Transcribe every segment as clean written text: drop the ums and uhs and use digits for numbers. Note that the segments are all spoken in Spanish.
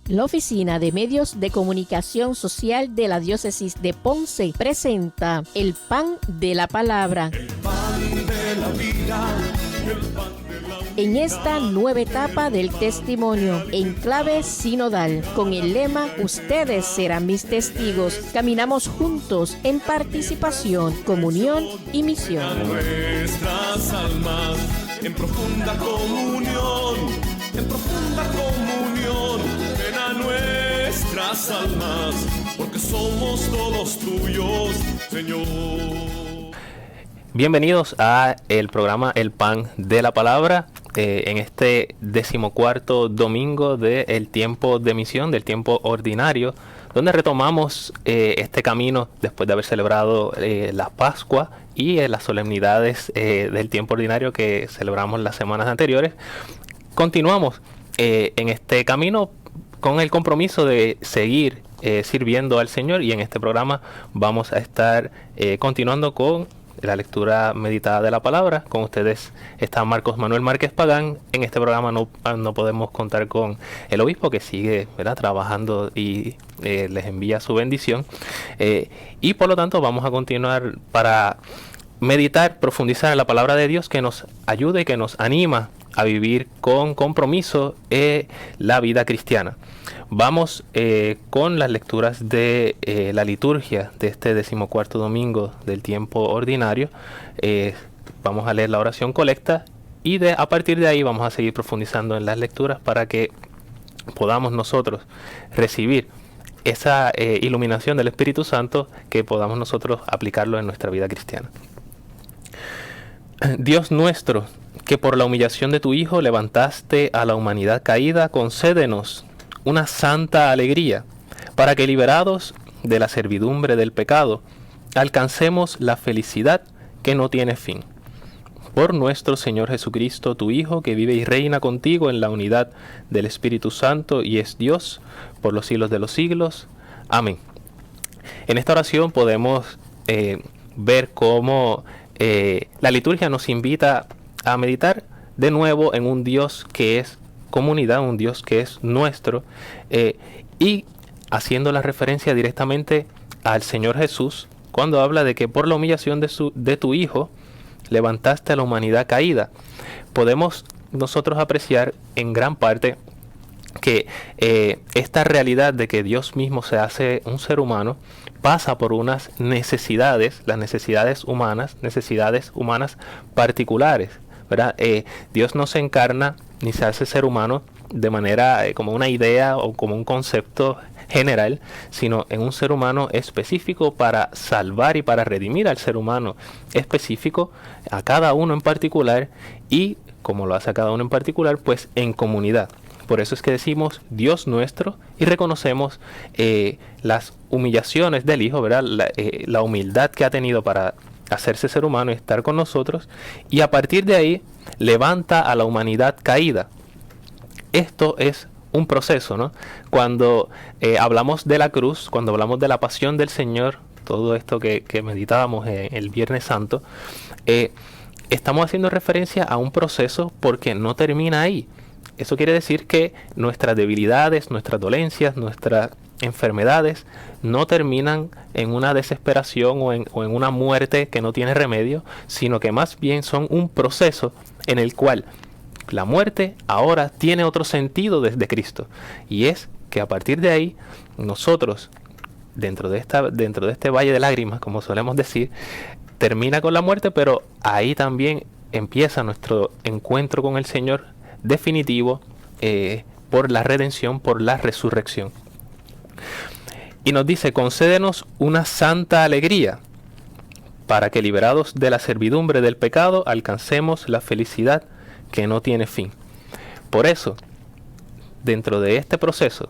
La Oficina de Medios de Comunicación Social de la Diócesis de Ponce presenta El Pan de la Palabra. El pan de la vida, el pan de la vida. En esta nueva etapa del testimonio, en clave sinodal, con el lema Ustedes serán mis testigos, caminamos juntos en participación, comunión y misión. A nuestras almas, en profunda comunión, ven a nuestras almas, porque somos todos tuyos, Señor. Bienvenidos a el programa El Pan de la Palabra, en este 14º domingo del tiempo de misión, del tiempo ordinario, donde retomamos este camino después de haber celebrado la Pascua y las solemnidades del tiempo ordinario que celebramos las semanas anteriores. Continuamos en este camino con el compromiso de seguir sirviendo al Señor, y en este programa vamos a estar continuando con la lectura meditada de la palabra. Con ustedes está Marcos Manuel Márquez Pagán. En este programa no podemos contar con el obispo, que sigue, ¿verdad?, trabajando y les envía su bendición. Y por lo tanto vamos a continuar para meditar, profundizar en la palabra de Dios, que nos ayude y que nos anima a vivir con compromiso la vida cristiana. Vamos con las lecturas de la liturgia de este 14º domingo del tiempo ordinario. Vamos a leer la oración colecta y a partir de ahí vamos a seguir profundizando en las lecturas para que podamos nosotros recibir esa iluminación del Espíritu Santo, que podamos nosotros aplicarlo en nuestra vida cristiana. Dios nuestro, que por la humillación de tu Hijo levantaste a la humanidad caída, concédenos una santa alegría, para que, liberados de la servidumbre del pecado, alcancemos la felicidad que no tiene fin. Por nuestro Señor Jesucristo, tu Hijo, que vive y reina contigo en la unidad del Espíritu Santo y es Dios por los siglos de los siglos. Amén. En esta oración podemos ver cómo la liturgia nos invita a meditar de nuevo en un Dios que es comunidad, un Dios que es nuestro, y haciendo la referencia directamente al Señor Jesús, cuando habla de que por la humillación de tu Hijo levantaste a la humanidad caída. Podemos nosotros apreciar en gran parte que esta realidad de que Dios mismo se hace un ser humano pasa por unas necesidades, las necesidades humanas particulares, ¿verdad? Dios no se encarna ni se hace ser humano de manera como una idea o como un concepto general, sino en un ser humano específico para salvar y para redimir al ser humano específico, a cada uno en particular, y como lo hace a cada uno en particular, pues en comunidad. Por eso es que decimos Dios nuestro y reconocemos las humillaciones del Hijo, ¿verdad? La humildad que ha tenido para hacerse ser humano y estar con nosotros, y a partir de ahí levanta a la humanidad caída. Esto es un proceso, ¿no? Cuando hablamos de la cruz, cuando hablamos de la pasión del Señor, todo esto que meditábamos el Viernes Santo, estamos haciendo referencia a un proceso, porque no termina ahí. Eso quiere decir que nuestras debilidades, nuestras dolencias, nuestras enfermedades no terminan en una desesperación o en una muerte que no tiene remedio, sino que más bien son un proceso en el cual la muerte ahora tiene otro sentido desde Cristo, y es que a partir de ahí nosotros, dentro de este valle de lágrimas, como solemos decir, termina con la muerte, pero ahí también empieza nuestro encuentro con el Señor definitivo, por la redención, por la resurrección. Y nos dice: concédenos una santa alegría, para que, liberados de la servidumbre del pecado, alcancemos la felicidad que no tiene fin. Por eso, dentro de este proceso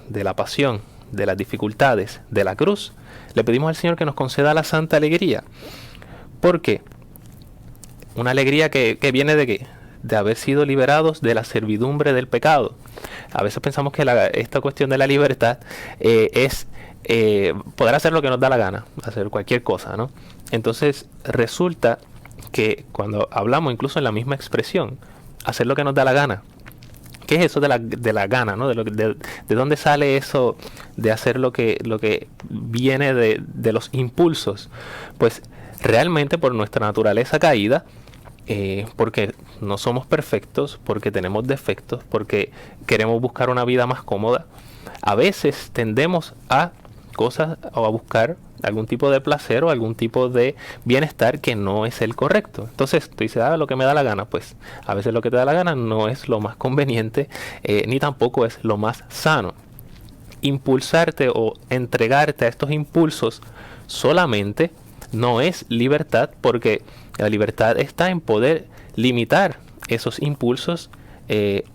de la pasión, de las dificultades, de la cruz, le pedimos al Señor que nos conceda la santa alegría. ¿Por qué? Una alegría que viene de ¿qué? De haber sido liberados de la servidumbre del pecado. A veces pensamos que esta cuestión de la libertad es poder hacer lo que nos da la gana, hacer cualquier cosa, ¿no? Entonces resulta que cuando hablamos incluso en la misma expresión, hacer lo que nos da la gana, ¿Qué es eso de la gana, ¿no? De dónde sale eso de hacer lo que viene de los impulsos? Pues realmente por nuestra naturaleza caída, porque no somos perfectos, porque tenemos defectos, porque queremos buscar una vida más cómoda, a veces tendemos a cosas o a buscar algún tipo de placer o algún tipo de bienestar que no es el correcto. Entonces tú dices, lo que me da la gana. Pues a veces lo que te da la gana no es lo más conveniente, ni tampoco es lo más sano. Impulsarte o entregarte a estos impulsos solamente no es libertad, porque la libertad está en poder limitar esos impulsos,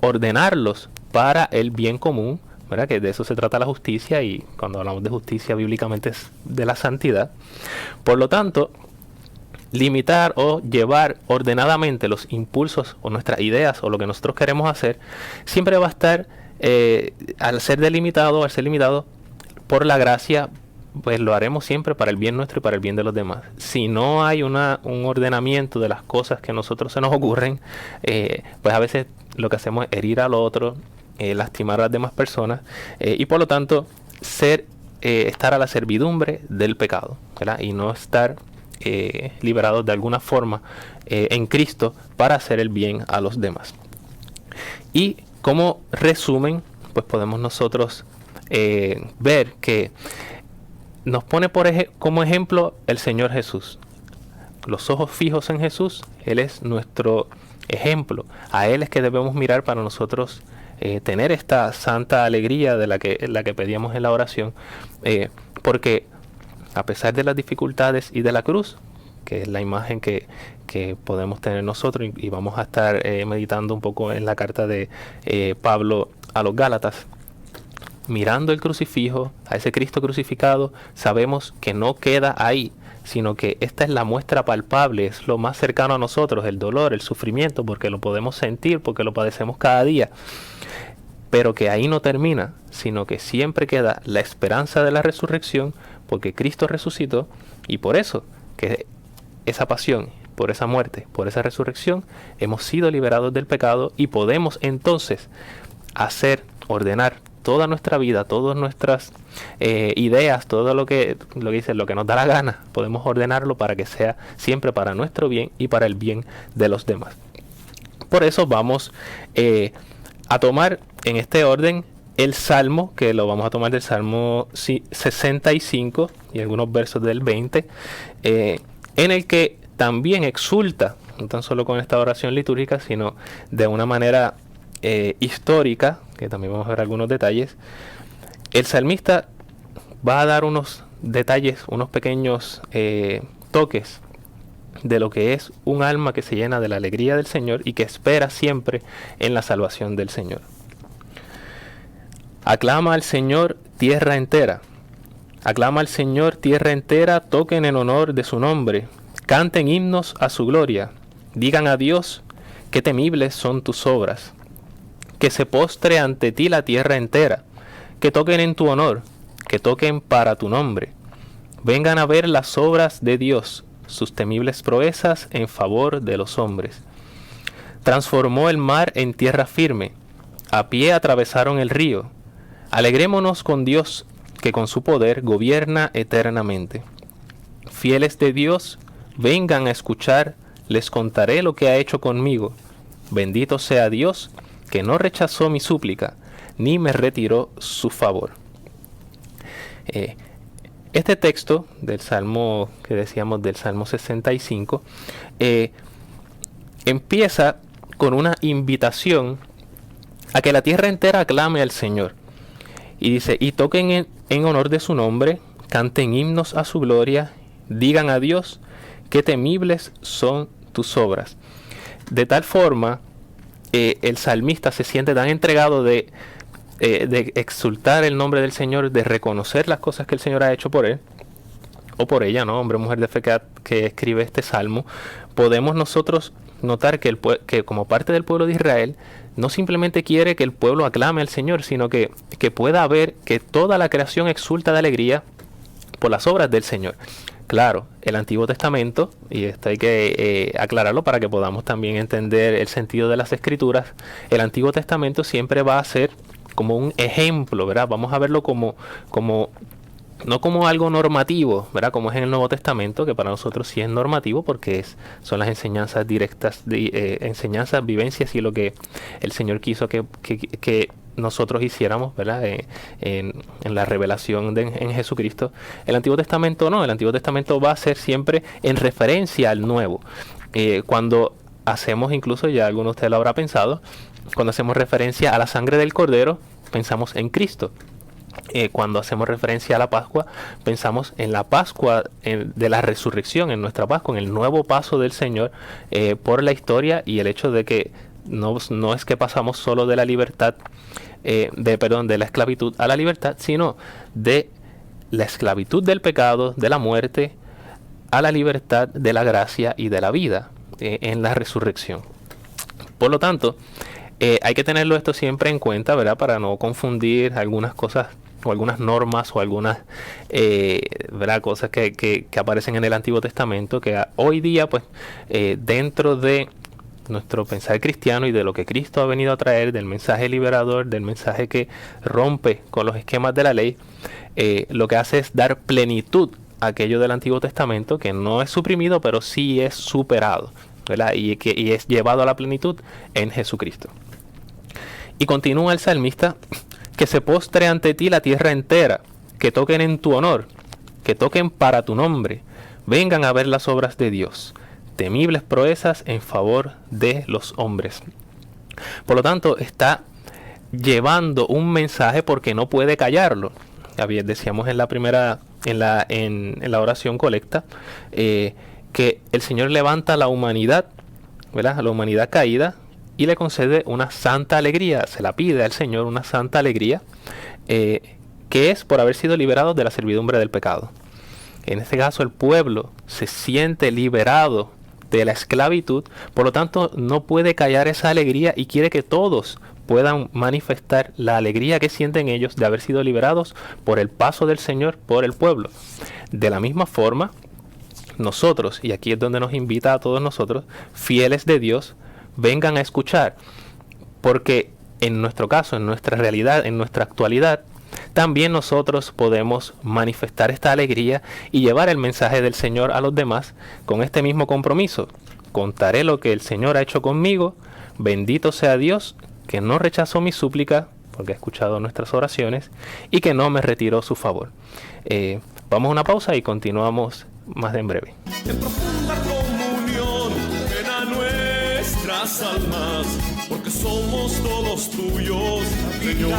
ordenarlos para el bien común, ¿verdad? Que de eso se trata la justicia, y cuando hablamos de justicia bíblicamente es de la santidad. Por lo tanto, limitar o llevar ordenadamente los impulsos o nuestras ideas o lo que nosotros queremos hacer siempre va a estar, al ser limitado por la gracia, pues lo haremos siempre para el bien nuestro y para el bien de los demás. Si no hay un ordenamiento de las cosas que a nosotros se nos ocurren, pues a veces lo que hacemos es herir al otro, lastimar a las demás personas, y por lo tanto estar a la servidumbre del pecado, ¿verdad? Y no estar liberados de alguna forma en Cristo para hacer el bien a los demás. Y como resumen, pues podemos nosotros ver que nos pone como ejemplo el Señor Jesús. Los ojos fijos en Jesús, Él es nuestro ejemplo. A Él es que debemos mirar para nosotros tener esta santa alegría de la que pedíamos en la oración, porque a pesar de las dificultades y de la cruz, que es la imagen que podemos tener nosotros, y vamos a estar meditando un poco en la carta de Pablo a los Gálatas, mirando el crucifijo, a ese Cristo crucificado, sabemos que no queda ahí, sino que esta es la muestra palpable, es lo más cercano a nosotros, el dolor, el sufrimiento, porque lo podemos sentir, porque lo padecemos cada día. Pero que ahí no termina, sino que siempre queda la esperanza de la resurrección, porque Cristo resucitó, y por eso, que esa pasión, por esa muerte, por esa resurrección, hemos sido liberados del pecado, y podemos entonces ordenar toda nuestra vida, todas nuestras ideas, todo lo que nos da la gana, podemos ordenarlo para que sea siempre para nuestro bien y para el bien de los demás. Por eso vamos a tomar en este orden el Salmo, que lo vamos a tomar del Salmo 65 y algunos versos del 20, en el que también exulta, no tan solo con esta oración litúrgica, sino de una manera histórica, que también vamos a ver algunos detalles. El salmista va a dar unos detalles, unos pequeños toques de lo que es un alma que se llena de la alegría del Señor y que espera siempre en la salvación del Señor. Aclama al Señor tierra entera. Aclama al Señor tierra entera, toquen en honor de su nombre, canten himnos a su gloria, digan a Dios, qué temibles son tus obras. Que se postre ante ti la tierra entera, que toquen en tu honor, que toquen para tu nombre. Vengan a ver las obras de Dios, sus temibles proezas en favor de los hombres. Transformó el mar en tierra firme, a pie atravesaron el río. Alegrémonos con Dios, que con su poder gobierna eternamente. Fieles de Dios, vengan a escuchar, les contaré lo que ha hecho conmigo. Bendito sea Dios, que no rechazó mi súplica, ni me retiró su favor. Este texto del Salmo, que decíamos del Salmo 65, empieza con una invitación a que la tierra entera aclame al Señor. Y dice, y toquen en honor de su nombre, canten himnos a su gloria, digan a Dios, qué temibles son tus obras. De tal forma, el salmista se siente tan entregado de exaltar el nombre del Señor, de reconocer las cosas que el Señor ha hecho por él, o por ella, ¿no? Hombre o mujer de fe que escribe este salmo. Podemos nosotros notar que como parte del pueblo de Israel, no simplemente quiere que el pueblo aclame al Señor, sino que pueda ver que toda la creación exulta de alegría por las obras del Señor. Claro, el Antiguo Testamento, y esto hay que aclararlo para que podamos también entender el sentido de las Escrituras, el Antiguo Testamento siempre va a ser como un ejemplo, ¿verdad? Vamos a verlo como no como algo normativo, ¿verdad? Como es en el Nuevo Testamento, que para nosotros sí es normativo porque son las enseñanzas directas, enseñanzas, vivencias y lo que el Señor quiso que nosotros hiciéramos, ¿verdad? En la revelación en Jesucristo. El Antiguo Testamento no, el Antiguo Testamento va a ser siempre en referencia al Nuevo. Cuando hacemos, incluso ya alguno de ustedes lo habrá pensado, cuando hacemos referencia a la sangre del Cordero, pensamos en Cristo. Cuando hacemos referencia a la Pascua, pensamos en la Pascua de la resurrección, en nuestra Pascua, en el nuevo paso del Señor por la historia y el hecho de que no es que pasamos solo de la libertad, de la esclavitud a la libertad, sino de la esclavitud del pecado, de la muerte, a la libertad de la gracia y de la vida en la resurrección. Por lo tanto, hay que tenerlo esto siempre en cuenta, ¿verdad? Para no confundir algunas cosas o algunas normas o algunas ¿verdad? Cosas que aparecen en el Antiguo Testamento que hoy día, pues, dentro de nuestro pensar cristiano y de lo que Cristo ha venido a traer, del mensaje liberador, del mensaje que rompe con los esquemas de la ley, lo que hace es dar plenitud a aquello del Antiguo Testamento que no es suprimido, pero sí es superado, ¿verdad? Y es llevado a la plenitud en Jesucristo. Y continúa el salmista: que se postre ante ti la tierra entera, que toquen en tu honor, que toquen para tu nombre, vengan a ver las obras de Dios, temibles proezas en favor de los hombres. Por lo tanto, está llevando un mensaje porque no puede callarlo. Decíamos en la oración colecta, que el Señor levanta a la humanidad, ¿verdad? A la humanidad caída, y le concede una santa alegría, se la pide al Señor una santa alegría, que es por haber sido liberados de la servidumbre del pecado. En este caso el pueblo se siente liberado de la esclavitud, por lo tanto no puede callar esa alegría y quiere que todos puedan manifestar la alegría que sienten ellos de haber sido liberados por el paso del Señor por el pueblo. De la misma forma, nosotros, y aquí es donde nos invita a todos nosotros, fieles de Dios, vengan a escuchar, porque en nuestro caso, en nuestra realidad, en nuestra actualidad, también nosotros podemos manifestar esta alegría y llevar el mensaje del Señor a los demás con este mismo compromiso. Contaré lo que el Señor ha hecho conmigo, bendito sea Dios, que no rechazó mi súplica, porque ha escuchado nuestras oraciones, y que no me retiró su favor. Vamos a una pausa y continuamos más en breve. En profunda comunión, ven a nuestras almas, porque somos todos tuyos, Señor.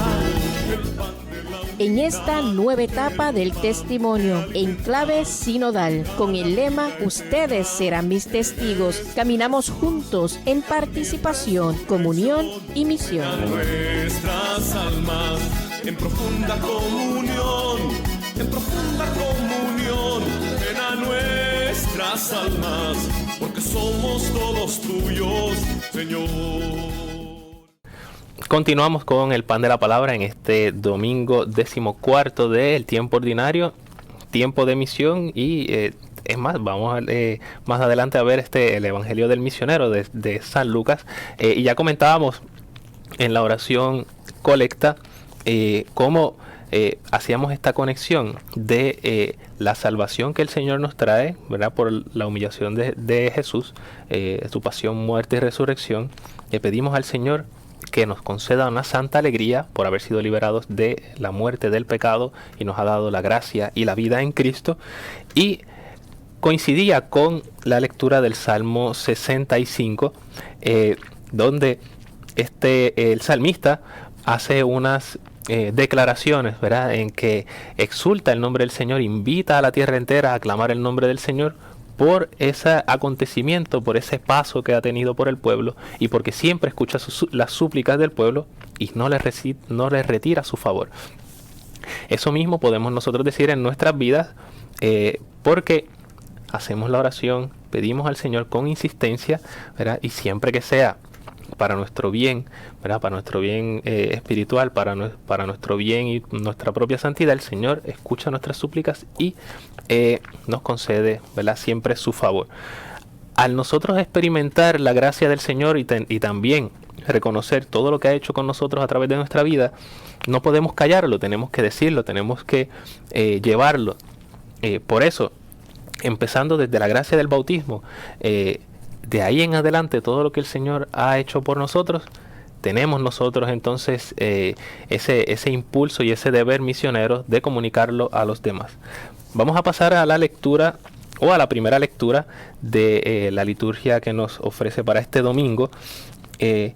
En esta nueva etapa del testimonio en clave sinodal, con el lema "Ustedes serán mis testigos", caminamos juntos en participación, comunión y misión. A nuestras almas, en profunda comunión, ven a nuestras almas, porque somos todos tuyos, Señor. Continuamos con el pan de la palabra en este domingo 14 del tiempo ordinario, tiempo de misión, y es más, vamos más adelante a ver el Evangelio del Misionero de San Lucas, y ya comentábamos en la oración colecta cómo hacíamos esta conexión de la salvación que el Señor nos trae, ¿verdad? Por la humillación de Jesús, su pasión, muerte y resurrección. Le pedimos al Señor que nos conceda una santa alegría por haber sido liberados de la muerte del pecado y nos ha dado la gracia y la vida en Cristo. Y coincidía con la lectura del Salmo 65, donde el salmista hace unas declaraciones, ¿verdad? En que exulta el nombre del Señor, invita a la tierra entera a aclamar el nombre del Señor por ese acontecimiento, por ese paso que ha tenido por el pueblo, y porque siempre escucha las súplicas del pueblo y no les retira su favor. Eso mismo podemos nosotros decir en nuestras vidas, porque hacemos la oración, pedimos al Señor con insistencia, ¿verdad? Y siempre que sea para nuestro bien, ¿verdad? Para nuestro bien espiritual, para nuestro bien y nuestra propia santidad, el Señor escucha nuestras súplicas y nos concede, ¿verdad?, siempre su favor. Al nosotros experimentar la gracia del Señor y también reconocer todo lo que ha hecho con nosotros a través de nuestra vida, no podemos callarlo, tenemos que decirlo, tenemos que llevarlo. Por eso, empezando desde la gracia del bautismo, de ahí en adelante, todo lo que el Señor ha hecho por nosotros, tenemos nosotros entonces ese impulso y ese deber misionero de comunicarlo a los demás. Vamos a pasar a la lectura, o a la primera lectura de la liturgia que nos ofrece para este domingo, que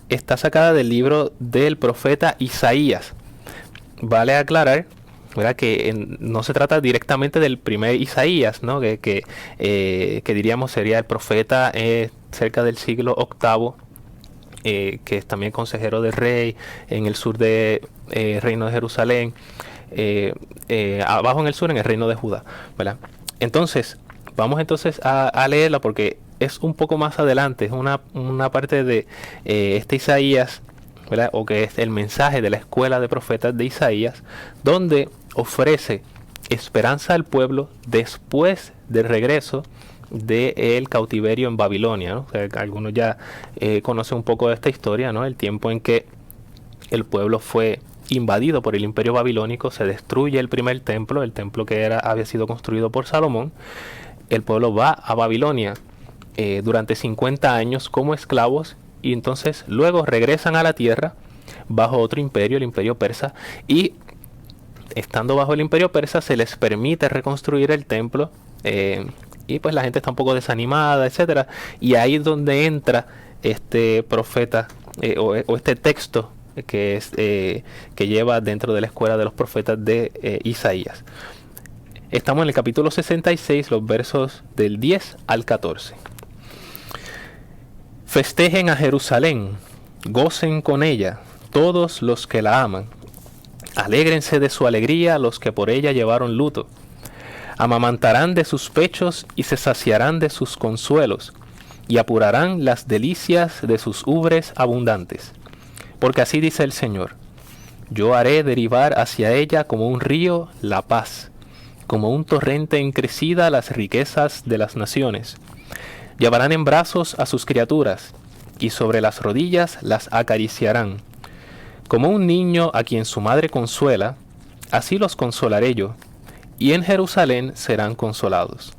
está sacada del libro del profeta Isaías. Vale aclarar, ¿verdad?, que no se trata directamente del primer Isaías, ¿no?, que diríamos sería el profeta cerca del siglo VIII, que es también consejero del rey en el sur del reino de Jerusalén, abajo en el sur en el reino de Judá, ¿verdad? Entonces, vamos entonces a leerla porque es un poco más adelante, es una parte de este Isaías, ¿verdad?, o que es el mensaje de la escuela de profetas de Isaías, donde ofrece esperanza al pueblo después del regreso del cautiverio en Babilonia, ¿no? O sea, algunos ya conocen un poco de esta historia, ¿no? El tiempo en que el pueblo fue invadido por el imperio babilónico, se destruye el primer templo, el templo que había sido construido por Salomón. El pueblo va a Babilonia durante 50 años como esclavos, y entonces luego regresan a la tierra bajo otro imperio, el imperio persa, y estando bajo el imperio persa se les permite reconstruir el templo, y pues la gente está un poco desanimada, etcétera, y ahí es donde entra este profeta o este texto que lleva dentro de la escuela de los profetas de Isaías. Estamos en el capítulo 66, los versos del 10 al 14. Festejen a Jerusalén, gocen con ella todos los que la aman. Alégrense de su alegría los que por ella llevaron luto. Amamantarán de sus pechos y se saciarán de sus consuelos, y apurarán las delicias de sus ubres abundantes. Porque así dice el Señor: yo haré derivar hacia ella como un río la paz, como un torrente en crecida las riquezas de las naciones. Llevarán en brazos a sus criaturas, y sobre las rodillas las acariciarán. Como un niño a quien su madre consuela, así los consolaré yo, y en Jerusalén serán consolados.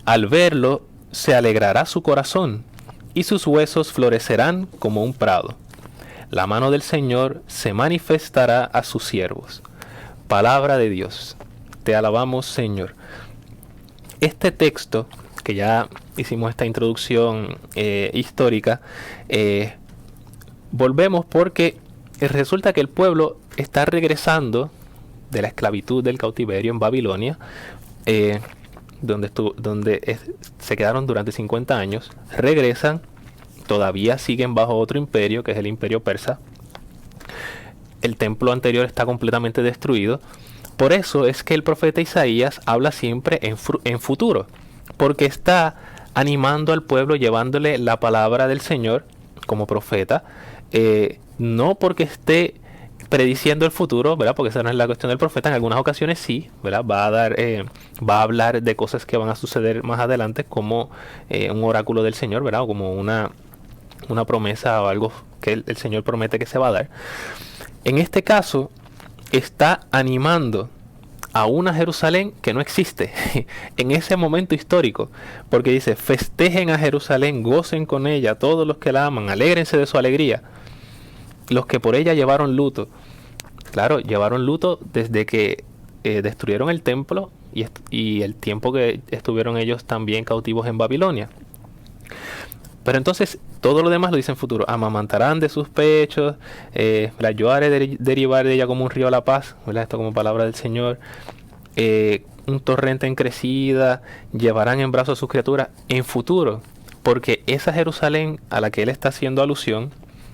Al verlo se alegrará su corazón, y sus huesos florecerán como un prado. La mano del Señor se manifestará a sus siervos. Palabra de Dios. Te alabamos, Señor. Este texto, que ya hicimos esta introducción histórica, volvemos porque resulta que el pueblo está regresando de la esclavitud del cautiverio en Babilonia, donde se quedaron durante 50 años, regresan, todavía siguen bajo otro imperio, que es el imperio persa. El templo anterior está completamente destruido. Por eso es que el profeta Isaías habla siempre en futuro, porque está animando al pueblo, llevándole la palabra del Señor como profeta, no porque esté prediciendo el futuro, ¿verdad? Porque esa no es la cuestión del profeta. En algunas ocasiones sí, ¿verdad? Va a hablar de cosas que van a suceder más adelante, como un oráculo del Señor, ¿verdad? O como una promesa o algo que el Señor promete que se va a dar. En este caso, está animando a una Jerusalén que no existe en ese momento histórico, porque dice: festejen a Jerusalén, gocen con ella todos los que la aman, alégrense de su alegría los que por ella llevaron luto. Claro, llevaron luto desde que destruyeron el templo y el tiempo que estuvieron ellos también cautivos en Babilonia. Pero entonces todo lo demás lo dice en futuro: amamantarán de sus pechos, yo haré derivar de ella como un río la paz, ¿verdad? Esto como palabra del Señor. Un torrente en crecida, llevarán en brazos a sus criaturas en futuro, porque esa Jerusalén a la que él está haciendo alusión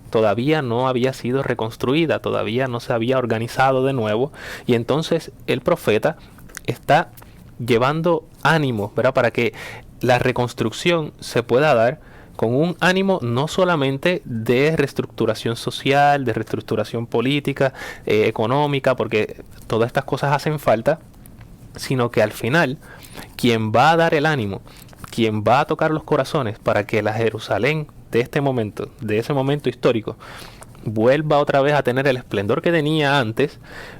todavía no había sido reconstruida, todavía no se había organizado de nuevo, y entonces el profeta está llevando ánimo, ¿verdad?, para que la reconstrucción se pueda dar con un ánimo no solamente de reestructuración social, de reestructuración política, económica, porque todas estas cosas hacen falta, sino que al final quien va a dar el ánimo, quien va a tocar los corazones para que la Jerusalén de este momento, de ese momento histórico, vuelva otra vez a tener el esplendor que tenía antes,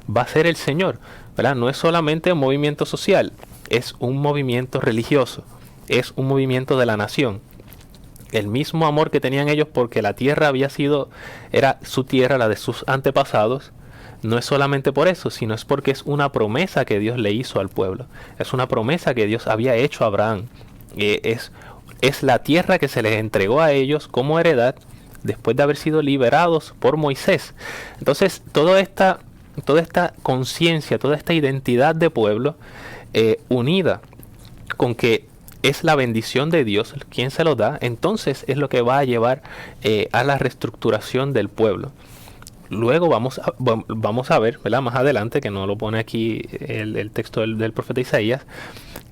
va a ser el Señor, ¿verdad? No es solamente un movimiento social, es un movimiento religioso, es un movimiento de la nación. El mismo amor que tenían ellos porque la tierra era su tierra, la de sus antepasados, no es solamente por eso, sino es porque es una promesa que Dios le hizo al pueblo. Es una promesa que Dios había hecho a Abraham. Es la tierra que se les entregó a ellos como heredad después de haber sido liberados por Moisés. Entonces, toda esta conciencia, toda esta identidad de pueblo, unida con que es la bendición de Dios quien se lo da, entonces es lo que va a llevar a la reestructuración del pueblo. Luego vamos a ver, ¿verdad? Más adelante, que no lo pone aquí el texto del profeta Isaías,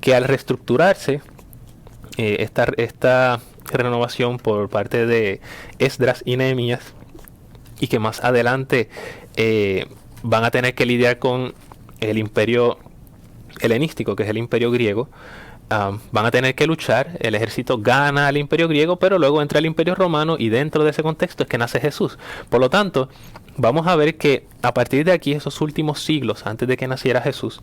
que al reestructurarse esta renovación por parte de Esdras y Nehemías, y que más adelante van a tener que lidiar con el imperio helenístico, que es el imperio griego, van a tener que luchar. El ejército gana al imperio griego, pero luego entra el imperio romano, y dentro de ese contexto es que nace Jesús. Por lo tanto, vamos a ver que a partir de aquí, esos últimos siglos antes de que naciera Jesús,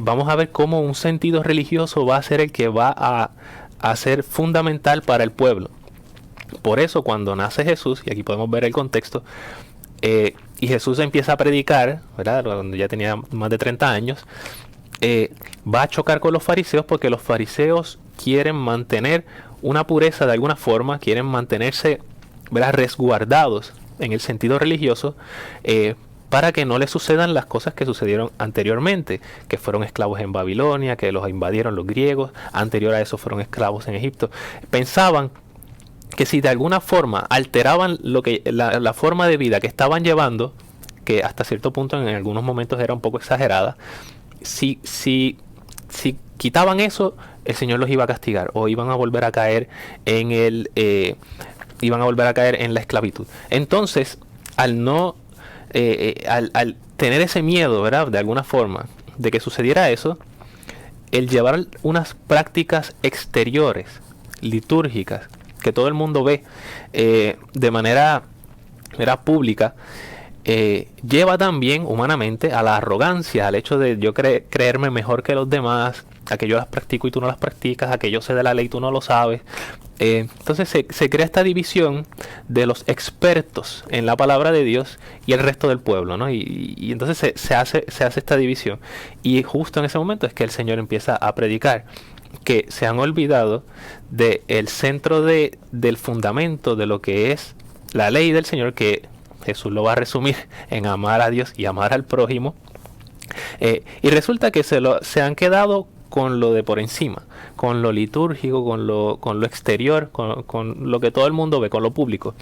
vamos a ver cómo un sentido religioso va a ser el que va a ser fundamental para el pueblo. Por eso, cuando nace Jesús, y aquí podemos ver el contexto, y Jesús empieza a predicar, ¿verdad? Cuando ya tenía más de 30 años, va a chocar con los fariseos, porque los fariseos quieren mantener una pureza de alguna forma, quieren mantenerse, ¿verdad?, resguardados en el sentido religioso, para que no les sucedan las cosas que sucedieron anteriormente, que fueron esclavos en Babilonia, que los invadieron los griegos, anterior a eso fueron esclavos en Egipto. Pensaban que si de alguna forma alteraban la forma de vida que estaban llevando, que hasta cierto punto en algunos momentos era un poco exagerada, si quitaban eso, el Señor los iba a castigar, o iban a volver a caer en la esclavitud. Entonces, al tener ese miedo, ¿verdad?, de alguna forma, de que sucediera eso, el llevar unas prácticas exteriores, litúrgicas, que todo el mundo ve de manera pública, lleva también humanamente a la arrogancia, al hecho de yo creerme mejor que los demás, a que yo las practico y tú no las practicas, a que yo sé de la ley y tú no lo sabes. Entonces se crea esta división de los expertos en la palabra de Dios y el resto del pueblo, ¿no? Y entonces se hace esta división, y justo en ese momento es que el Señor empieza a predicar que se han olvidado del centro del fundamento de lo que es la ley del Señor, que Jesús lo va a resumir en amar a Dios y amar al prójimo, y resulta que se han quedado con lo de por encima, con lo litúrgico, con lo exterior, con lo que todo el mundo ve, con lo público,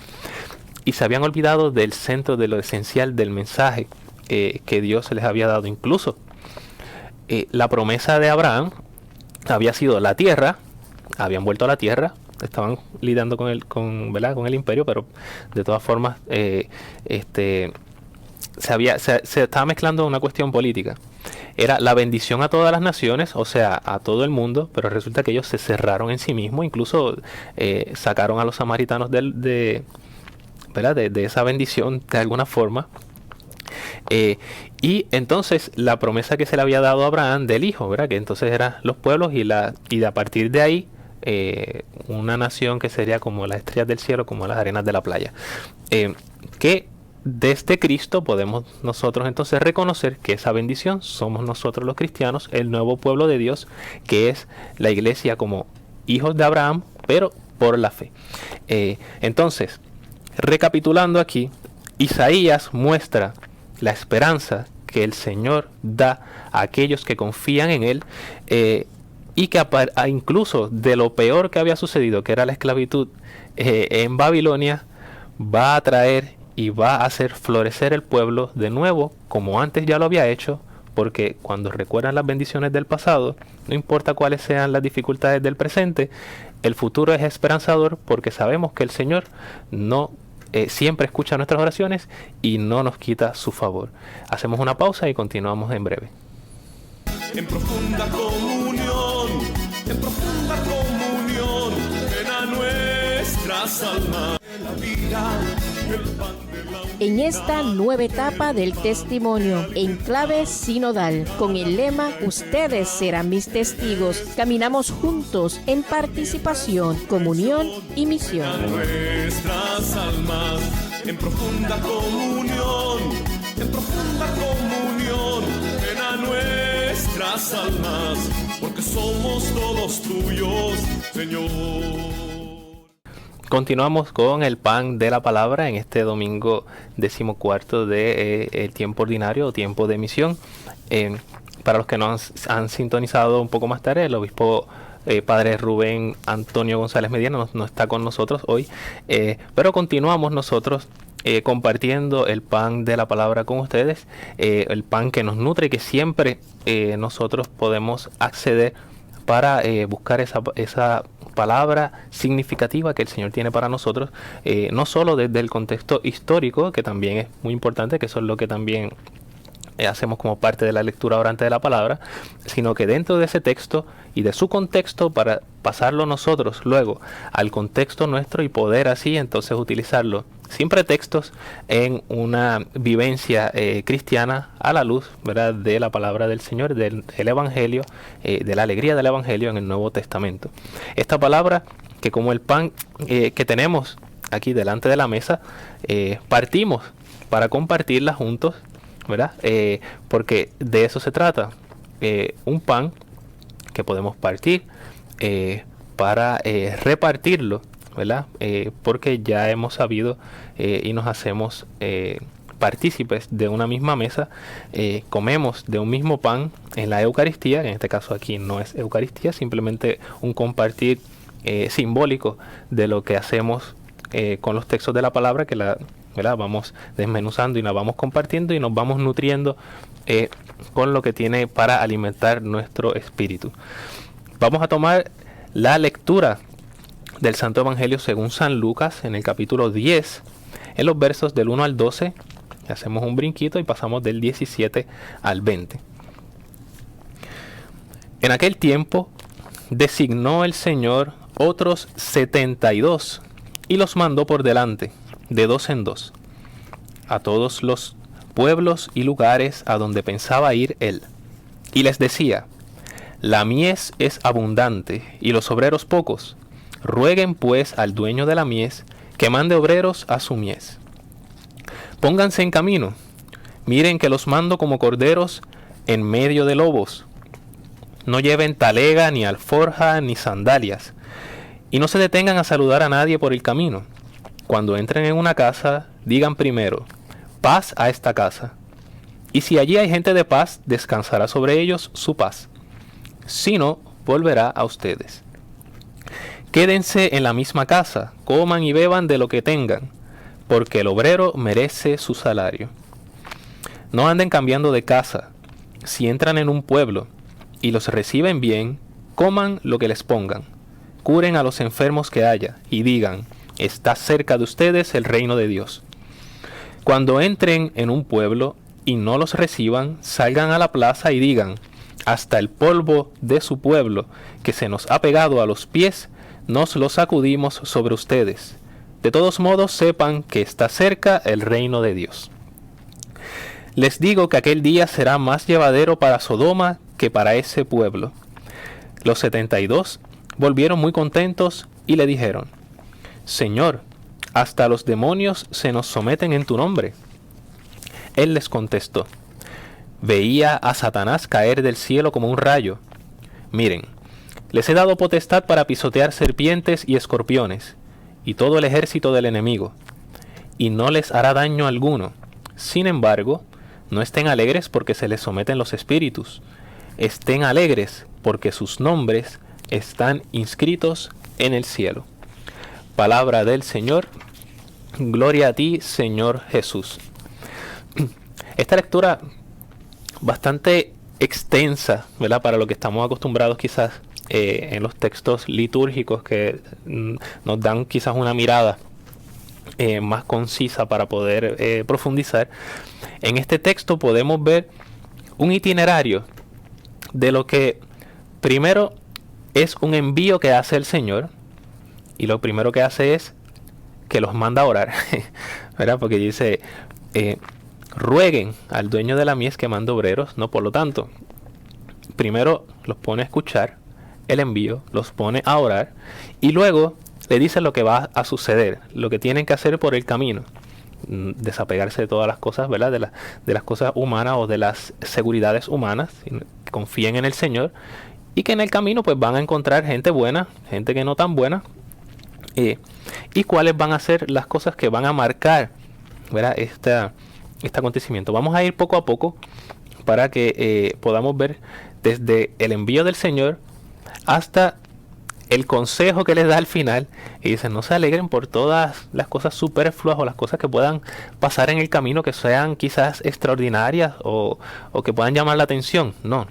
y se habían olvidado del centro, de lo esencial del mensaje que Dios les había dado. Incluso la promesa de Abraham había sido la tierra, habían vuelto a la tierra, estaban lidiando con el imperio, pero de todas formas se estaba mezclando una cuestión política. Era la bendición a todas las naciones, o sea, a todo el mundo, pero resulta que ellos se cerraron en sí mismos, incluso sacaron a los samaritanos de esa bendición de alguna forma. Y entonces la promesa que se le había dado a Abraham del hijo, ¿verdad?, que entonces eran los pueblos, y a partir de ahí una nación que sería como las estrellas del cielo, como las arenas de la playa, que desde Cristo podemos nosotros entonces reconocer que esa bendición somos nosotros los cristianos, el nuevo pueblo de Dios, que es la iglesia como hijos de Abraham, pero por la fe. Entonces, recapitulando aquí, Isaías muestra la esperanza que el Señor da a aquellos que confían en Él, y que incluso de lo peor que había sucedido, que era la esclavitud en Babilonia, va a traer y va a hacer florecer el pueblo de nuevo, como antes ya lo había hecho, porque cuando recuerdan las bendiciones del pasado, no importa cuáles sean las dificultades del presente, el futuro es esperanzador porque sabemos que el Señor no siempre escucha nuestras oraciones y no nos quita su favor. Hacemos una pausa y continuamos en breve. En profunda comunión, ven a nuestras almas. La vida, el pan de la En esta nueva etapa del testimonio en clave sinodal, con el lema "Ustedes serán mis testigos", caminamos juntos en participación, comunión y misión. nuestras almas. En profunda comunión, ven a nuestras almas, porque somos todos tuyos, Señor. Continuamos con el pan de la palabra en este domingo 14 de el tiempo ordinario o tiempo de misión. Para los que nos han sintonizado un poco más tarde, el obispo Padre Rubén Antonio González Medina no está con nosotros hoy, pero continuamos nosotros compartiendo el pan de la palabra con ustedes, el pan que nos nutre y que siempre nosotros podemos acceder para buscar esa palabra significativa que el Señor tiene para nosotros, no solo desde el contexto histórico, que también es muy importante, que eso es lo que también hacemos como parte de la lectura orante de la palabra, sino que dentro de ese texto y de su contexto, para pasarlo nosotros luego al contexto nuestro y poder así entonces utilizarlo sin pretextos en una vivencia cristiana a la luz, ¿verdad?, de la palabra del Señor, del Evangelio, de la alegría del Evangelio en el Nuevo Testamento. Esta palabra que, como el pan que tenemos aquí delante de la mesa, partimos para compartirla juntos, ¿verdad? Porque de eso se trata. Un pan que podemos partir para repartirlo, ¿verdad? Porque ya hemos sabido y nos hacemos partícipes de una misma mesa, comemos de un mismo pan en la Eucaristía, que en este caso aquí no es Eucaristía, simplemente un compartir simbólico de lo que hacemos con los textos de la palabra, que ¿verdad?, vamos desmenuzando y la vamos compartiendo y nos vamos nutriendo con lo que tiene para alimentar nuestro espíritu. Vamos a tomar la lectura del Santo Evangelio según San Lucas en el capítulo 10, en los versos del 1 al 12, hacemos un brinquito y pasamos del 17 al 20. En aquel tiempo designó el Señor otros 72 y los mandó por delante, de dos en dos, a todos los pueblos y lugares a donde pensaba ir él. Y les decía: la mies es abundante y los obreros pocos. Rueguen pues al dueño de la mies que mande obreros a su mies. Pónganse en camino, miren que los mando como corderos en medio de lobos. No lleven talega, ni alforja, ni sandalias, y no se detengan a saludar a nadie por el camino. Cuando entren en una casa, digan primero: paz a esta casa. Y si allí hay gente de paz, descansará sobre ellos su paz. Si no, volverá a ustedes. Quédense en la misma casa, coman y beban de lo que tengan, porque el obrero merece su salario. No anden cambiando de casa. Si entran en un pueblo y los reciben bien, coman lo que les pongan. Curen a los enfermos que haya y digan: está cerca de ustedes el reino de Dios. Cuando entren en un pueblo y no los reciban, salgan a la plaza y digan: hasta el polvo de su pueblo que se nos ha pegado a los pies, nos lo sacudimos sobre ustedes. De todos modos, sepan que está cerca el reino de Dios. Les digo que aquel día será más llevadero para Sodoma que para ese pueblo. Los 72 volvieron muy contentos y le dijeron: Señor, hasta los demonios se nos someten en tu nombre. Él les contestó: veía a Satanás caer del cielo como un rayo. Miren, les he dado potestad para pisotear serpientes y escorpiones, y todo el ejército del enemigo, y no les hará daño alguno. Sin embargo, no estén alegres porque se les someten los espíritus. Estén alegres porque sus nombres están inscritos en el cielo. Palabra del Señor. Gloria a ti, Señor Jesús. Esta lectura bastante extensa, ¿verdad?, para lo que estamos acostumbrados quizás en los textos litúrgicos que nos dan quizás una mirada más concisa para poder profundizar. En este texto podemos ver un itinerario de lo que primero es un envío que hace el Señor, y lo primero que hace es que los manda a orar, ¿verdad? Porque dice, rueguen al dueño de la mies que mande obreros, ¿no? Por lo tanto, primero los pone a escuchar el envío, los pone a orar, y luego le dice lo que va a suceder, lo que tienen que hacer por el camino. Desapegarse de todas las cosas, ¿verdad? De las cosas humanas o de las seguridades humanas, confíen en el Señor, y que en el camino pues van a encontrar gente buena, gente que no tan buena, y cuáles van a ser las cosas que van a marcar, ¿verdad? Este acontecimiento. Vamos a ir poco a poco para que podamos ver desde el envío del Señor hasta el consejo que les da al final, y dice, no se alegren por todas las cosas superfluas o las cosas que puedan pasar en el camino que sean quizás extraordinarias o que puedan llamar la atención. No,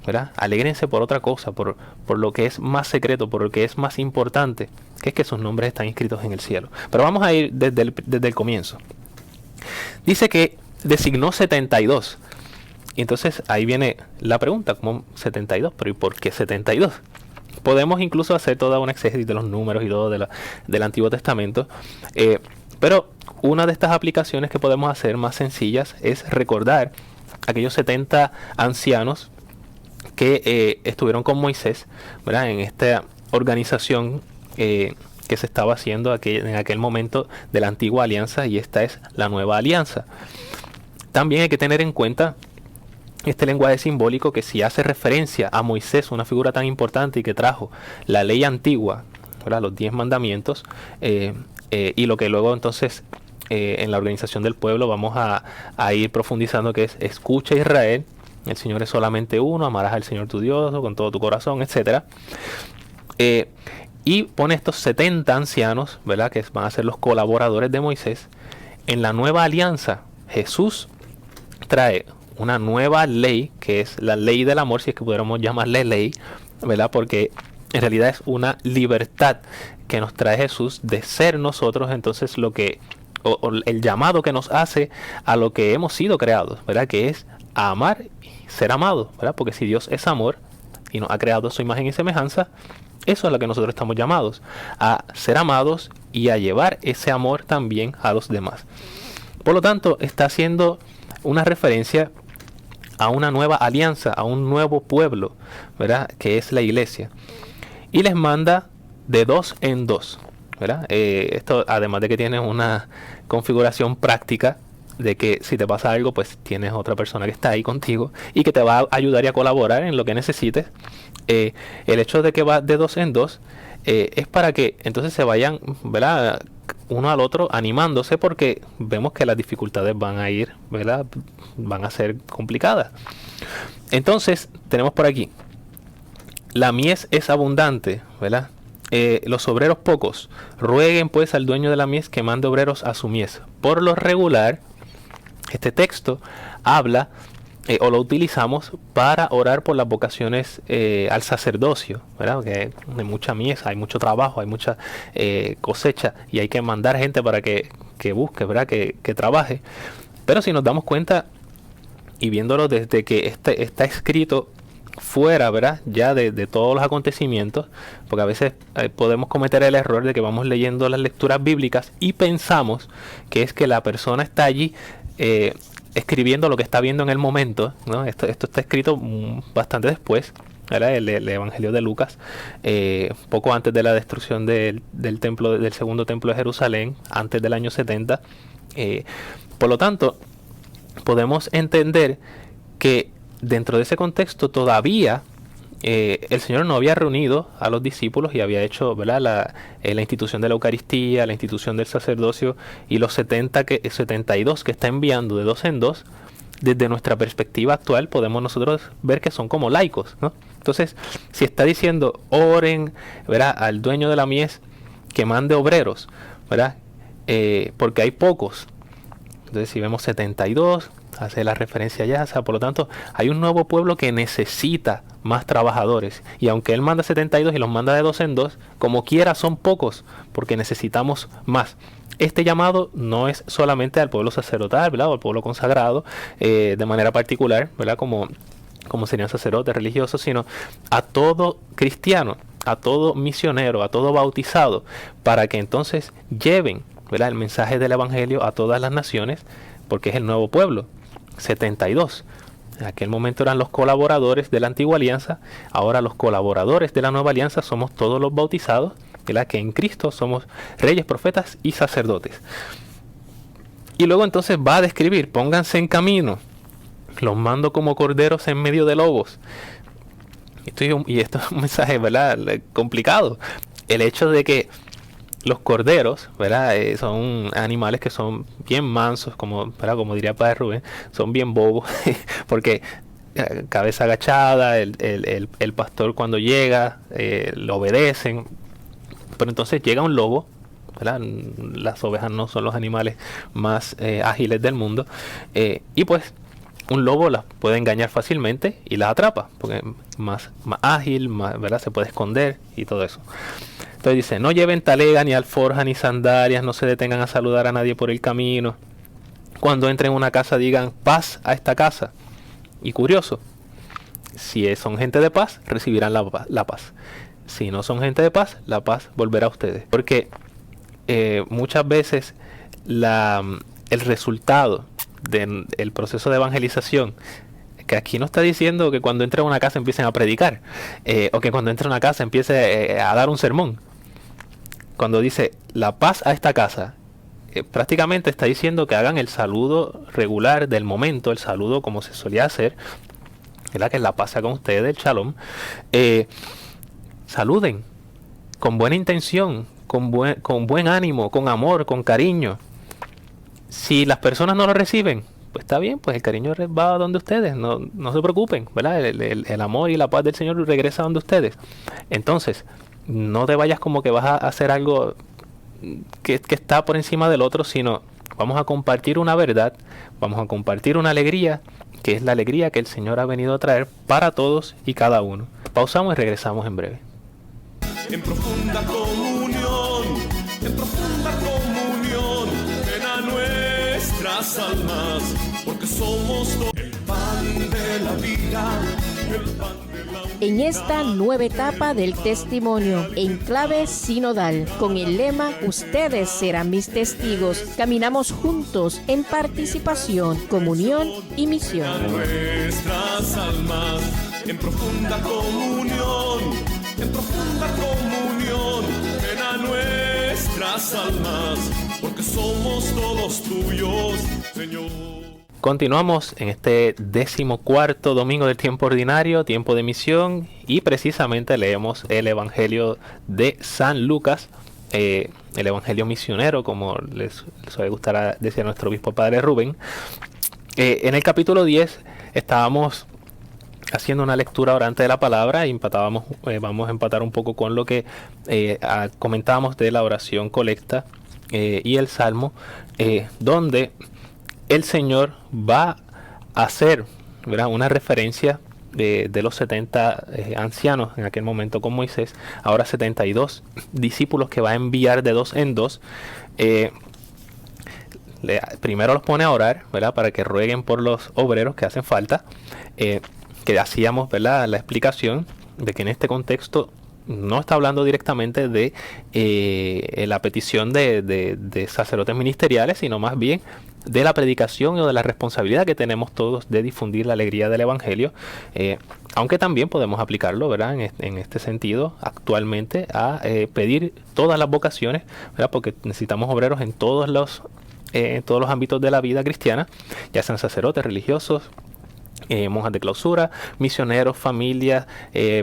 ¿verdad? Alégrense por otra cosa, por lo que es más secreto, por lo que es más importante, que es que sus nombres están inscritos en el cielo. Pero vamos a ir desde el comienzo. Dice que designó 72. Y entonces ahí viene la pregunta, ¿cómo 72? ¿Pero y por qué 72? Podemos incluso hacer toda una exégesis de los números y todo del Antiguo Testamento, pero una de estas aplicaciones que podemos hacer más sencillas es recordar aquellos 70 ancianos que estuvieron con Moisés, ¿verdad? En esta organización que se estaba haciendo en aquel momento de la antigua alianza, y esta es la nueva alianza. También hay que tener en cuenta este lenguaje simbólico que si hace referencia a Moisés, una figura tan importante y que trajo la ley antigua, ¿verdad? Los 10 mandamientos, y lo que luego entonces en la organización del pueblo vamos a ir profundizando, que es escucha Israel, el Señor es solamente uno, amarás al Señor tu Dios con todo tu corazón, etc. Y pone estos 70 ancianos, ¿verdad? Que van a ser los colaboradores de Moisés. En la nueva alianza, Jesús trae una nueva ley, que es la ley del amor, si es que pudiéramos llamarle ley, ¿verdad? Porque en realidad es una libertad que nos trae Jesús de ser nosotros, entonces o el llamado que nos hace a lo que hemos sido creados, ¿verdad? Que es a amar y ser amados, ¿verdad? Porque si Dios es amor y nos ha creado a su imagen y semejanza, eso es lo que nosotros estamos llamados, a ser amados y a llevar ese amor también a los demás. Por lo tanto, está haciendo una referencia a una nueva alianza, a un nuevo pueblo, ¿verdad? Que es la iglesia. Y les manda de 2 en 2, ¿verdad? Esto, además de que tiene una configuración práctica, de que si te pasa algo, pues tienes otra persona que está ahí contigo y que te va a ayudar y a colaborar en lo que necesites. El hecho de que va de 2 en 2 es para que entonces se vayan, ¿verdad?, uno al otro animándose, porque vemos que las dificultades van a ir, ¿verdad?, van a ser complicadas. Entonces tenemos por aquí, la mies es abundante, ¿verdad? Los obreros pocos, rueguen pues al dueño de la mies que mande obreros a su mies. Por lo regular, este texto habla o lo utilizamos para orar por las vocaciones al sacerdocio, ¿verdad? Porque hay mucha mies, hay mucho trabajo, hay mucha cosecha, y hay que mandar gente para que busque, ¿verdad? Que trabaje. Pero si nos damos cuenta, y viéndolo desde que está escrito fuera, ¿verdad?, ya de todos los acontecimientos, porque a veces podemos cometer el error de que vamos leyendo las lecturas bíblicas y pensamos que es que la persona está allí escribiendo lo que está viendo en el momento, ¿no? Esto está escrito bastante después, ¿verdad? El Evangelio de Lucas, poco antes de la destrucción del templo, del segundo templo de Jerusalén, antes del año 70. Por lo tanto, podemos entender que dentro de ese contexto todavía el Señor no había reunido a los discípulos y había hecho, ¿verdad?, la institución de la Eucaristía, la institución del sacerdocio, y los 72 que está enviando de 2 en 2, desde nuestra perspectiva actual podemos nosotros ver que son como laicos, ¿no? Entonces, si está diciendo oren, ¿verdad?, al dueño de la mies que mande obreros, ¿verdad?, porque hay pocos. Entonces, si vemos 72, hace la referencia allá. O sea, por lo tanto, hay un nuevo pueblo que necesita más trabajadores. Y aunque Él manda 72 y los manda de dos en dos, como quiera son pocos, porque necesitamos más. Este llamado no es solamente al pueblo sacerdotal, ¿verdad? O al pueblo consagrado, de manera particular, ¿verdad? Como serían sacerdotes religiosos, sino a todo cristiano, a todo misionero, a todo bautizado, para que entonces lleven, ¿verdad?, el mensaje del Evangelio a todas las naciones, porque es el nuevo pueblo. 72. En aquel momento eran los colaboradores de la antigua alianza, ahora los colaboradores de la nueva alianza somos todos los bautizados, ¿verdad?, que en Cristo somos reyes, profetas y sacerdotes. Y luego entonces va a describir: pónganse en camino, los mando como corderos en medio de lobos. Y esto es un mensaje, ¿verdad?, complicado. El hecho de que los corderos, ¿verdad?, son animales que son bien mansos, ¿verdad?, como diría Padre Rubén, son bien bobos, porque cabeza agachada, el pastor cuando llega, lo obedecen. Pero entonces llega un lobo, ¿verdad? Las ovejas no son los animales más ágiles del mundo, y pues un lobo las puede engañar fácilmente y las atrapa, porque es más ágil, ¿verdad?, se puede esconder y todo eso. Entonces dice: no lleven talega, ni alforja, ni sandalias, no se detengan a saludar a nadie por el camino. Cuando entren en una casa digan: paz a esta casa. Y curioso, si son gente de paz, recibirán la paz. Si no son gente de paz, la paz volverá a ustedes. Porque muchas veces el resultado del proceso de evangelización, que aquí no está diciendo que cuando entre a una casa empiecen a predicar, o que cuando entre a una casa empiece a dar un sermón. Cuando dice la paz a esta casa, prácticamente está diciendo que hagan el saludo regular del momento, el saludo como se solía hacer, ¿verdad?, que la paz sea con ustedes, el shalom. Saluden con buena intención, con buen ánimo, con amor, con cariño. Si las personas no lo reciben, pues está bien, pues el cariño va donde ustedes, no se preocupen, ¿verdad? El amor y la paz del Señor regresa donde ustedes. Entonces, no te vayas como que vas a hacer algo que está por encima del otro, sino vamos a compartir una verdad, vamos a compartir una alegría, que es la alegría que el Señor ha venido a traer para todos y cada uno. Pausamos y regresamos en breve. En profunda comunión, ven a nuestras almas, porque somos el pan de la vida, el pan de la unidad. En esta nueva etapa del testimonio, en clave sinodal, con el lema ustedes serán mis testigos, caminamos juntos en participación, comunión y misión. A nuestras almas, en profunda comunión, ven a nuestras almas, porque somos todos tuyos, Señor. Continuamos en este 14º domingo del tiempo ordinario, tiempo de misión, y precisamente leemos el Evangelio de San Lucas, el Evangelio misionero, como les suele gustar decir a nuestro obispo Padre Rubén. En el capítulo 10 estábamos haciendo una lectura orante de la palabra y vamos a empatar un poco con lo que comentábamos de la oración colecta y el salmo, donde el Señor va a hacer, ¿verdad?, una referencia de los 70 ancianos en aquel momento con Moisés, ahora 72 discípulos que va a enviar de dos en dos. Primero los pone a orar, ¿verdad?, para que rueguen por los obreros que hacen falta, que hacíamos, ¿verdad?, la explicación de que en este contexto no está hablando directamente de la petición de sacerdotes ministeriales, sino más bien de la predicación o de la responsabilidad que tenemos todos de difundir la alegría del Evangelio, aunque también podemos aplicarlo, ¿verdad?, en este sentido actualmente a pedir todas las vocaciones, ¿verdad?, porque necesitamos obreros en todos los ámbitos de la vida cristiana, ya sean sacerdotes, religiosos, monjas de clausura, misioneros, familias,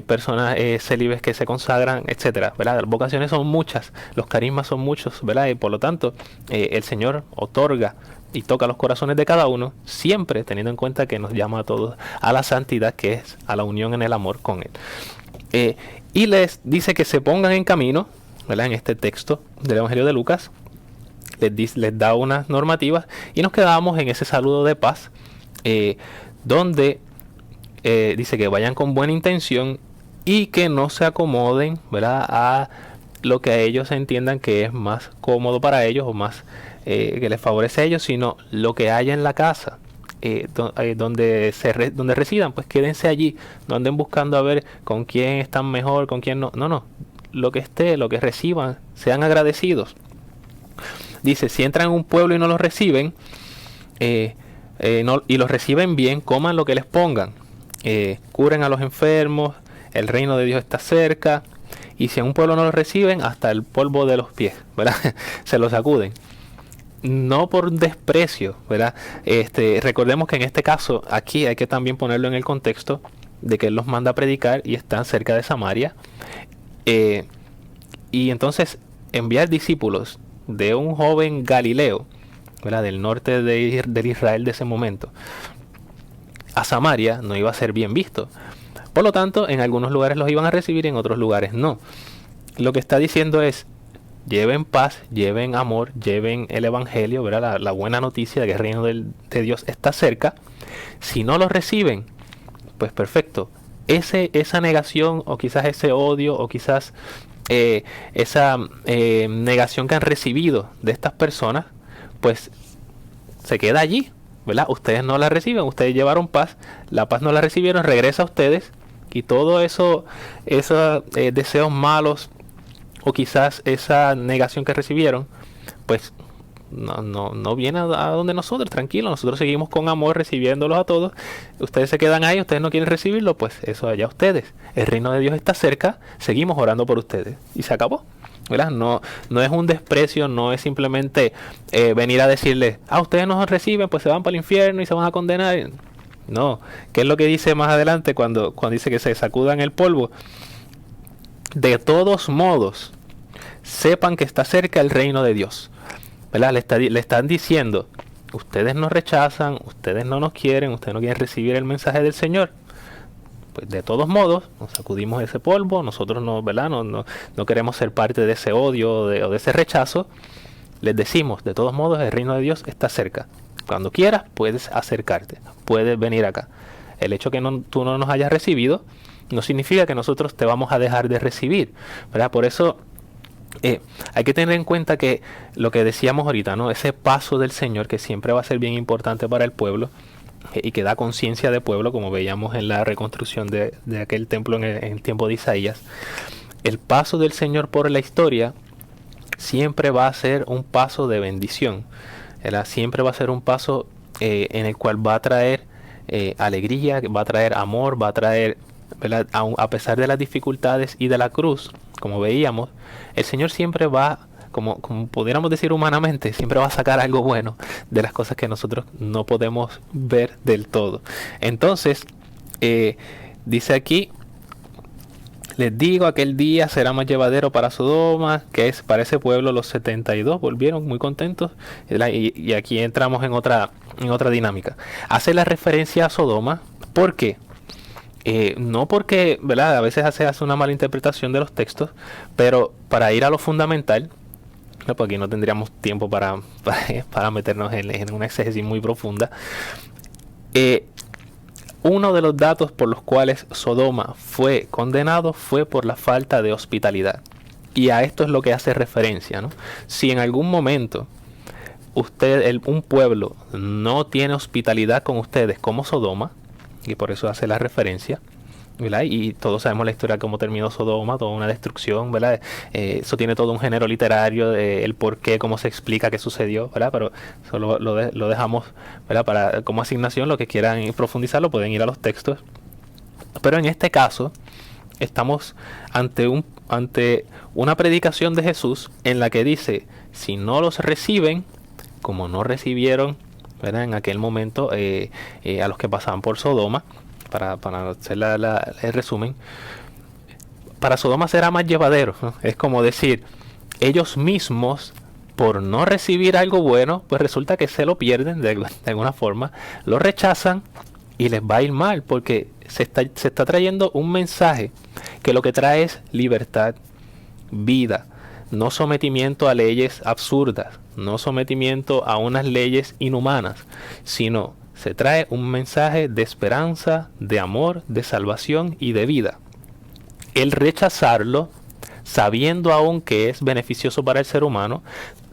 personas célibes que se consagran, etcétera, ¿verdad? Las vocaciones son muchas, los carismas son muchos, ¿verdad? Y por lo tanto, el Señor otorga y toca los corazones de cada uno, siempre teniendo en cuenta que nos llama a todos a la santidad, que es a la unión en el amor con Él. Y les dice que se pongan en camino, ¿verdad?, en este texto del Evangelio de Lucas, les da unas normativas y nos quedábamos en ese saludo de paz, donde dice que vayan con buena intención y que no se acomoden, ¿verdad?, a lo que a ellos entiendan que es más cómodo para ellos o más que les favorece a ellos, sino lo que haya en la casa. Donde residan, pues quédense allí, no anden buscando a ver con quién están mejor, con quién no. No, lo que esté, lo que reciban, sean agradecidos. Dice, si entran en un pueblo y no los reciben, y los reciben bien, coman lo que les pongan, curen a los enfermos, el reino de Dios está cerca, y si en un pueblo no los reciben, hasta el polvo de los pies, ¿verdad? Se los sacuden. No por desprecio, ¿verdad? Recordemos que en este caso, aquí hay que también ponerlo en el contexto de que Él los manda a predicar y están cerca de Samaria. Y entonces enviar discípulos de un joven Galileo, ¿verdad?, del norte del Israel de ese momento, a Samaria no iba a ser bien visto. Por lo tanto, en algunos lugares los iban a recibir y en otros lugares no. Lo que está diciendo es, lleven paz, lleven amor, lleven el evangelio, ¿verdad?, la buena noticia de que el reino de Dios está cerca. Si no lo reciben, pues perfecto. Esa negación, o quizás ese odio, o quizás esa negación que han recibido de estas personas, pues se queda allí, ¿verdad? Ustedes no la reciben, ustedes llevaron paz, la paz no la recibieron, regresa a ustedes, y todo eso, esos deseos malos, o quizás esa negación que recibieron, pues no viene a donde nosotros, tranquilo, nosotros seguimos con amor recibiéndolos a todos. Ustedes se quedan ahí, ustedes no quieren recibirlo, pues eso allá ustedes. El reino de Dios está cerca, seguimos orando por ustedes y se acabó, ¿verdad? No es un desprecio, no es simplemente venir a decirles, ustedes no reciben, pues se van para el infierno y se van a condenar. No, ¿qué es lo que dice más adelante cuando dice que se sacudan el polvo? De todos modos, sepan que está cerca el reino de Dios, ¿verdad? Le están diciendo, ustedes nos rechazan, ustedes no nos quieren, ustedes no quieren recibir el mensaje del Señor. Pues de todos modos, nos sacudimos ese polvo, nosotros no, ¿verdad?, no queremos ser parte de ese odio o de ese rechazo. Les decimos, de todos modos, el reino de Dios está cerca. Cuando quieras, puedes acercarte, puedes venir acá. El hecho que tú no nos hayas recibido no significa que nosotros te vamos a dejar de recibir, ¿verdad? Por eso hay que tener en cuenta que lo que decíamos ahorita, ¿no?, ese paso del Señor, que siempre va a ser bien importante para el pueblo, y que da conciencia de pueblo, como veíamos en la reconstrucción de aquel templo en el tiempo de Isaías. El paso del Señor por la historia siempre va a ser un paso de bendición, ¿verdad? Siempre va a ser un paso en el cual va a traer alegría, va a traer amor, va a traer, ¿verdad?, a pesar de las dificultades y de la cruz, como veíamos, el Señor siempre va, como pudiéramos decir humanamente, siempre va a sacar algo bueno de las cosas que nosotros no podemos ver del todo. Entonces, dice aquí, les digo, aquel día será más llevadero para Sodoma, que es para ese pueblo. Los 72 volvieron muy contentos, y aquí entramos en otra dinámica. Hace la referencia a Sodoma, ¿por qué? No porque, ¿verdad?, a veces se hace una mala interpretación de los textos, pero para ir a lo fundamental, ¿no?, porque aquí no tendríamos tiempo para meternos en una exégesis muy profunda. Uno de los datos por los cuales Sodoma fue condenado fue por la falta de hospitalidad. Y a esto es lo que hace referencia, ¿no? Si en algún momento un pueblo no tiene hospitalidad con ustedes como Sodoma, y por eso hace la referencia, ¿verdad? Y todos sabemos la historia de cómo terminó Sodoma, toda una destrucción, ¿verdad? Eso tiene todo un género literario, el por qué, cómo se explica qué sucedió, ¿verdad? Pero eso lo dejamos, ¿verdad?, como asignación. Lo que quieran profundizarlo pueden ir a los textos. Pero en este caso estamos ante una predicación de Jesús en la que dice, si no los reciben, como no recibieron, ¿verdad?, en aquel momento a los que pasaban por Sodoma, para hacer el resumen, para Sodoma será más llevadero, ¿no? Es como decir, ellos mismos, por no recibir algo bueno, pues resulta que se lo pierden de alguna forma, lo rechazan y les va a ir mal, porque se está trayendo un mensaje que lo que trae es libertad, vida, no sometimiento a leyes absurdas, no sometimiento a unas leyes inhumanas, sino se trae un mensaje de esperanza, de amor, de salvación y de vida. El rechazarlo, sabiendo aún que es beneficioso para el ser humano,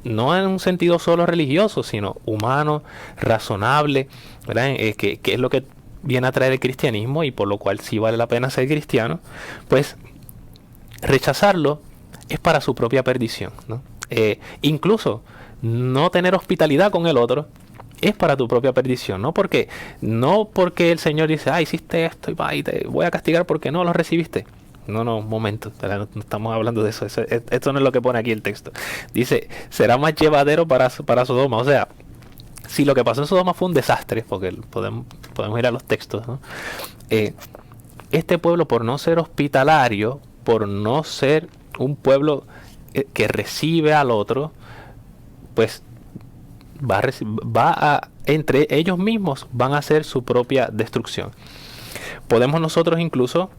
no en un sentido solo religioso, sino humano, razonable, ¿verdad? Que es lo que viene a traer el cristianismo y por lo cual sí vale la pena ser cristiano, pues rechazarlo es para su propia perdición, ¿no? Incluso no tener hospitalidad con el otro es para tu propia perdición, no porque el Señor dice, hiciste esto y te voy a castigar porque no lo recibiste. No, un momento, no estamos hablando de eso. Esto no es lo que pone aquí el texto. Dice, será más llevadero para Sodoma. O sea, si lo que pasó en Sodoma fue un desastre, porque podemos ir a los textos, ¿no? Este pueblo, por no ser hospitalario, por no ser un pueblo que recibe al otro, pues entre ellos mismos van a hacer su propia destrucción. Podemos nosotros incluso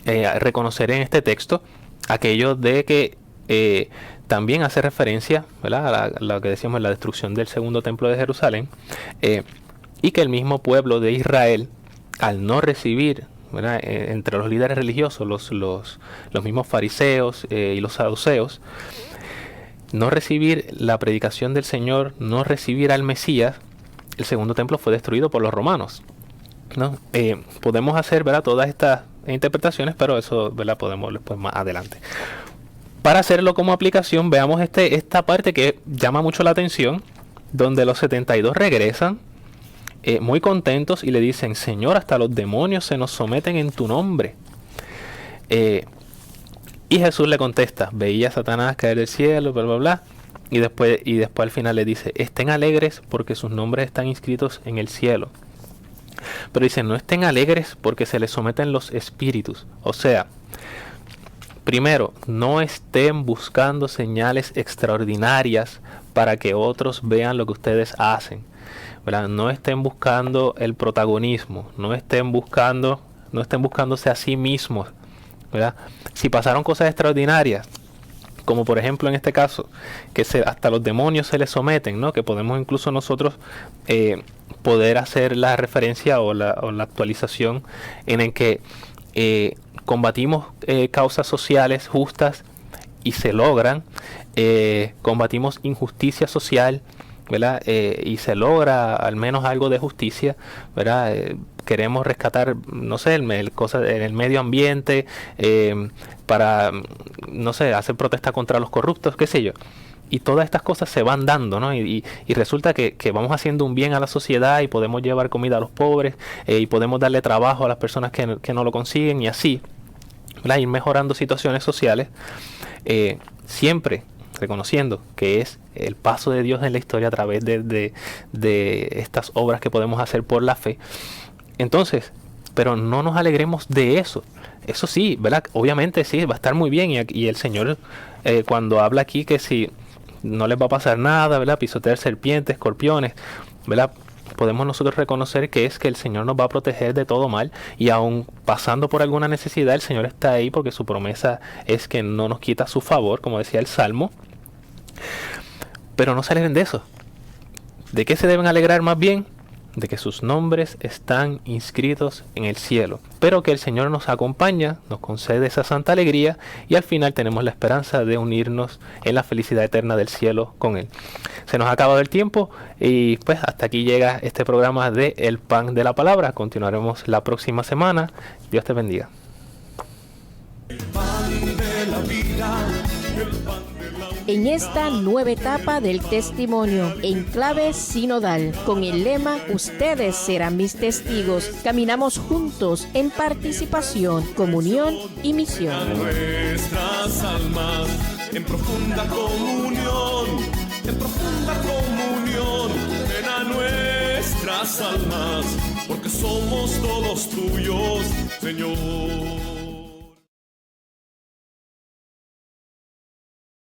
reconocer en este texto aquello de que también hace referencia, ¿verdad?, a lo que decíamos, la destrucción del segundo templo de Jerusalén, y que el mismo pueblo de Israel, al no recibir, ¿verdad?, entre los líderes religiosos, los mismos fariseos y los saduceos, no recibir la predicación del Señor, no recibir al Mesías, el segundo templo fue destruido por los romanos, ¿no? Podemos hacer, ¿verdad?, todas estas interpretaciones, pero eso, ¿verdad?, podemos después más adelante. Para hacerlo como aplicación, veamos esta parte que llama mucho la atención, donde los 72 regresan muy contentos y le dicen, Señor, hasta los demonios se nos someten en tu nombre. Y Jesús le contesta, veía a Satanás caer del cielo, bla, bla, bla. Y después al final le dice, estén alegres porque sus nombres están inscritos en el cielo. Pero dice, no estén alegres porque se les someten los espíritus. O sea, primero, no estén buscando señales extraordinarias para que otros vean lo que ustedes hacen, ¿verdad? No estén buscando el protagonismo, no estén buscándose a sí mismos, ¿verdad? Si pasaron cosas extraordinarias, como por ejemplo en este caso, que hasta los demonios se les someten, ¿no? Que podemos incluso nosotros poder hacer la referencia o la actualización en el que combatimos causas sociales justas y se logran, combatimos injusticia social, ¿verdad? Y se logra al menos algo de justicia, ¿verdad? Queremos rescatar, no sé, el medio ambiente, para, no sé, hacer protesta contra los corruptos, qué sé yo. Y todas estas cosas se van dando, ¿no? Y resulta que vamos haciendo un bien a la sociedad y podemos llevar comida a los pobres, y podemos darle trabajo a las personas que no lo consiguen, y así, ¿verdad?, ir mejorando situaciones sociales, siempre reconociendo que es el paso de Dios en la historia a través de estas obras que podemos hacer por la fe. Entonces, pero no nos alegremos de eso. Eso sí, ¿verdad? Obviamente sí, va a estar muy bien. Y el Señor, cuando habla aquí que si no les va a pasar nada, ¿verdad?, pisotear serpientes, escorpiones, ¿verdad?, podemos nosotros reconocer que es que el Señor nos va a proteger de todo mal, y aun pasando por alguna necesidad, el Señor está ahí porque su promesa es que no nos quita su favor, como decía el Salmo. Pero no se alegren de eso. ¿De qué se deben alegrar más bien? De que sus nombres están inscritos en el cielo, pero que el Señor nos acompaña, nos concede esa santa alegría, y al final tenemos la esperanza de unirnos en la felicidad eterna del cielo con Él. Se nos ha acabado el tiempo y pues hasta aquí llega este programa de El Pan de la Palabra. Continuaremos la próxima semana. Dios te bendiga. El pan de la vida, el pan de la en esta nueva etapa del testimonio en clave sinodal, con el lema ustedes serán mis testigos, caminamos juntos en participación, comunión y misión. Nuestras almas en profunda comunión, ven a nuestras almas, porque somos todos tuyos, Señor.